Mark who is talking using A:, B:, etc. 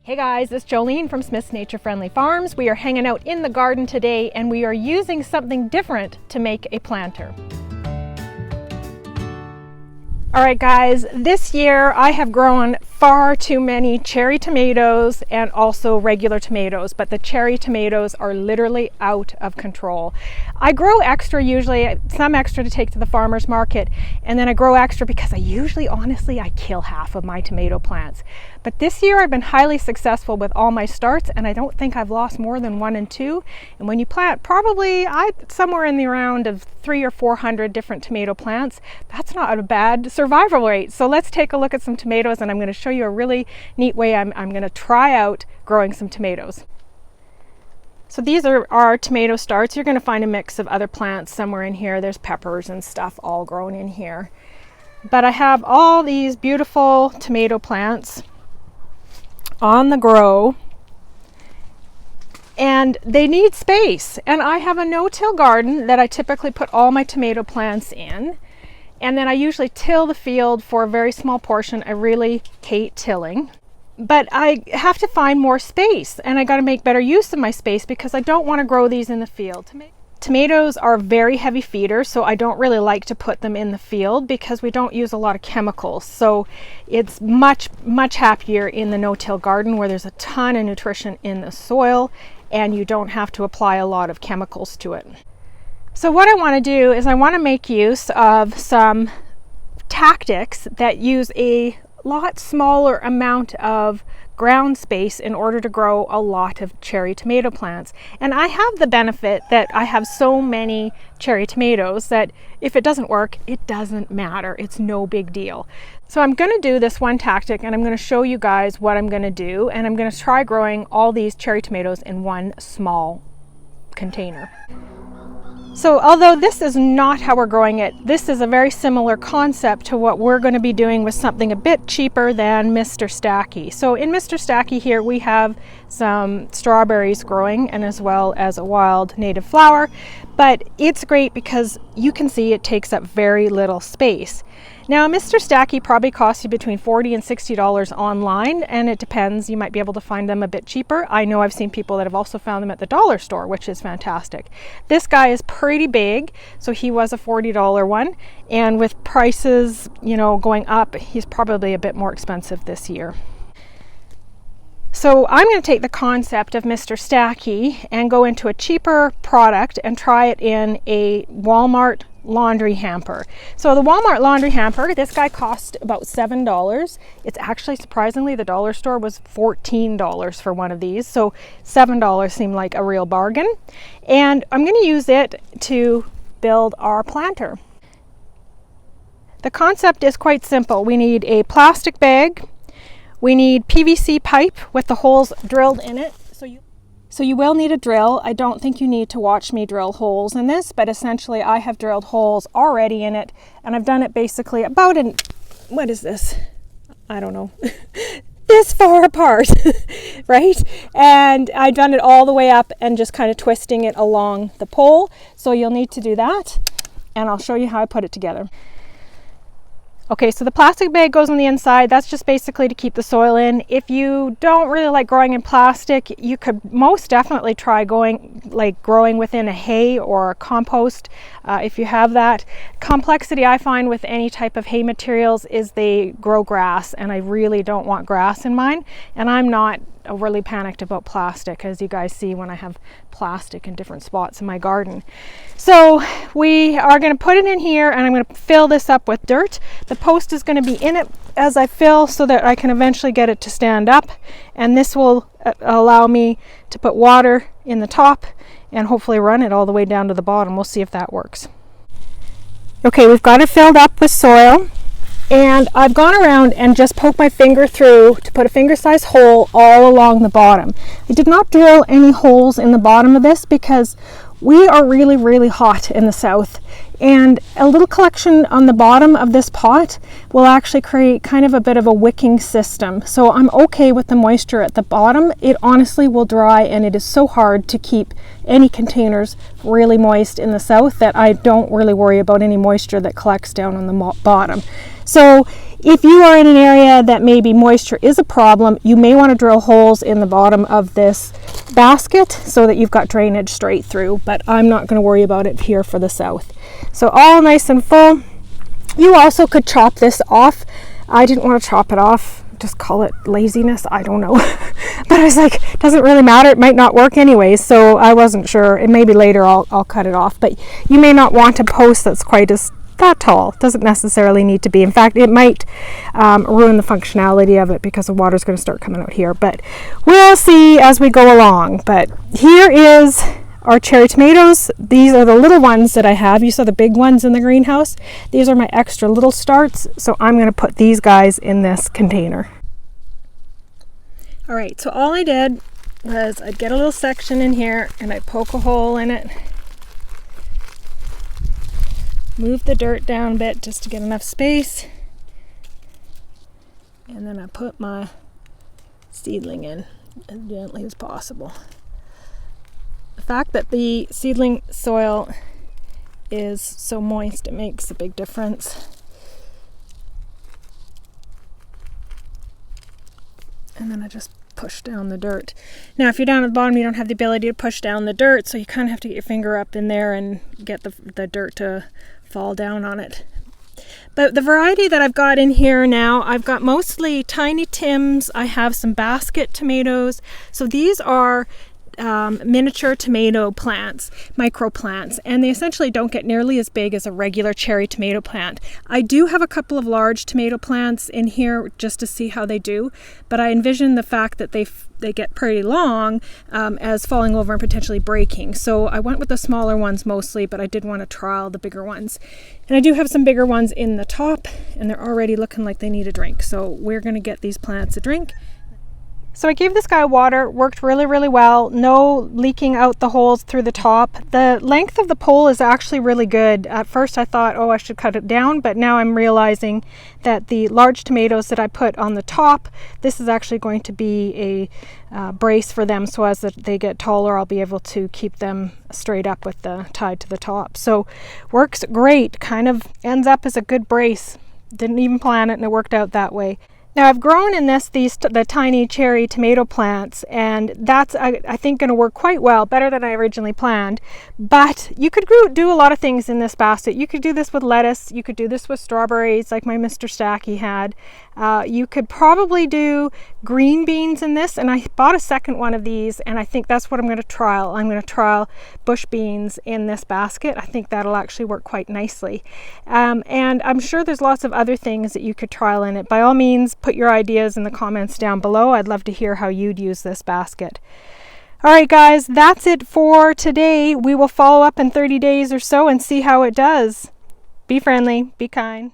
A: Hey guys, it's Jolene from Smith's Nature Friendly Farms. We are hanging out in the garden today and we are using something different to make a planter. All right guys, this year I have grown far too many cherry tomatoes and also regular tomatoes, but the cherry tomatoes are literally out of control. I grow extra, usually some extra to take to the farmer's market, and then I grow extra because honestly, I kill half of my tomato plants. But this year I've been highly successful with all my starts, and I don't think I've lost more than 1 and 2. And when you plant probably somewhere in the around of 300 or 400 different tomato plants, that's not a bad survival rate. So let's take a look at some tomatoes, and I'm going to show you a really neat way I'm going to try out growing some tomatoes. So these are our tomato starts. You're going to find a mix of other plants somewhere in here. There's peppers and stuff all grown in here. But I have all these beautiful tomato plants on the grow, and they need space. And I have a no-till garden that I typically put all my tomato plants in. And then I usually till the field for a very small portion. I really hate tilling. But I have to find more space, and I got to make better use of my space because I don't want to grow these in the field. Tomatoes are very heavy feeders, so I don't really like to put them in the field because we don't use a lot of chemicals. So it's much happier in the no-till garden where there's a ton of nutrition in the soil and you don't have to apply a lot of chemicals to it. So what I want to do is I want to make use of some tactics that use a lot smaller amount of ground space in order to grow a lot of cherry tomato plants. And I have the benefit that I have so many cherry tomatoes that if it doesn't work, it doesn't matter. It's no big deal. So I'm going to do this one tactic, and I'm going to show you guys what I'm going to do, and I'm going to try growing all these cherry tomatoes in one small container. So although this is not how we're growing it, this is a very similar concept to what we're going to be doing with something a bit cheaper than Mr. Stacky. So in Mr. Stacky here we have some strawberries growing, and as well as a wild native flower, but it's great because you can see it takes up very little space. Now, Mr. Stacky probably costs you between $40 and $60 online, and it depends. You might be able to find them a bit cheaper. I know I've seen people that have also found them at the dollar store, which is fantastic. This guy is pretty big, so he was a $40 one, and with prices, going up, he's probably a bit more expensive this year. So I'm going to take the concept of Mr. Stacky and go into a cheaper product and try it in a Walmart laundry hamper. So the Walmart laundry hamper, this guy cost about $7. It's actually, surprisingly, the dollar store was $14 for one of these. So $7 seemed like a real bargain. And I'm going to use it to build our planter. The concept is quite simple. We need a plastic bag. We need PVC pipe with the holes drilled in it. So you will need a drill. I don't think you need to watch me drill holes in this, but essentially I have drilled holes already in it, and I've done it basically about what is this? I don't know. This far apart, right? And I've done it all the way up and just kind of twisting it along the pole. So you'll need to do that, and I'll show you how I put it together. Okay, so the plastic bag goes on the inside. That's just basically to keep the soil in. If you don't really like growing in plastic, you could most definitely try growing within a hay or a compost if you have that. Complexity I find with any type of hay materials is they grow grass, and I really don't want grass in mine. And I'm not overly panicked about plastic, as you guys see when I have plastic in different spots in my garden. So we are going to put it in here, and I'm going to fill this up with dirt. The post is going to be in it as I fill so that I can eventually get it to stand up, and this will allow me to put water in the top and hopefully run it all the way down to the bottom. We'll see if that works. Okay, we've got it filled up with soil. And I've gone around and just poked my finger through to put a finger-sized hole all along the bottom. I did not drill any holes in the bottom of this because we are really hot in the south, and a little collection on the bottom of this pot will actually create kind of a bit of a wicking system. So I'm okay with the moisture at the bottom. It honestly will dry, and it is so hard to keep any containers really moist in the south that I don't really worry about any moisture that collects down on the bottom. So If you are in an area that maybe moisture is a problem, you may want to drill holes in the bottom of this basket so that you've got drainage straight through, but I'm not going to worry about it here for the south. So all nice and full. You also could chop this off. I didn't want to chop it off, just call it laziness, I don't know. But I was like, it doesn't really matter, it might not work anyways, so I wasn't sure. And maybe later I'll cut it off, but you may not want a post that's quite as that tall. Doesn't necessarily need to be. In fact, it might ruin the functionality of it because the water's going to start coming out here, but we'll see as we go along. But here is our cherry tomatoes. These are the little ones that I have. You saw the big ones in the greenhouse. These are my extra little starts, so I'm going to put these guys in this container. All right, so all I did was I'd get a little section in here and I'd poke a hole in it, move the dirt down a bit just to get enough space, and then I put my seedling in as gently as possible. The fact that the seedling soil is so moist, it makes a big difference. And then I just push down the dirt. Now if you're down at the bottom, you don't have the ability to push down the dirt, so you kind of have to get your finger up in there and get the dirt to fall down on it. But the variety that I've got in here now, I've got mostly tiny Tims. I have some basket tomatoes. So these are miniature tomato plants, micro plants, and they essentially don't get nearly as big as a regular cherry tomato plant. I do have a couple of large tomato plants in here just to see how they do, but I envision the fact that they get pretty long as falling over and potentially breaking. So I went with the smaller ones mostly, but I did want to trial the bigger ones. And I do have some bigger ones in the top, and they're already looking like they need a drink. So we're going to get these plants a drink. So I gave this guy water, worked really, really well. No leaking out the holes through the top. The length of the pole is actually really good. At first I thought, oh, I should cut it down, but now I'm realizing that the large tomatoes that I put on the top, this is actually going to be a brace for them, so as they get taller, I'll be able to keep them straight up with the tied to the top. So works great, kind of ends up as a good brace. Didn't even plan it and it worked out that way. Now I've grown in the tiny cherry tomato plants, and that's I think going to work quite well, better than I originally planned. But you could do a lot of things in this basket. You could do this with lettuce, you could do this with strawberries like my Mr. Stacky had. You could probably do green beans in this, and I bought a second one of these, and I think that's what I'm going to trial. I'm going to trial bush beans in this basket. I think that'll actually work quite nicely. And I'm sure there's lots of other things that you could trial in it. By all means, put your ideas in the comments down below. I'd love to hear how you'd use this basket. All right, guys, that's it for today. We will follow up in 30 days or so and see how it does. Be friendly, be kind.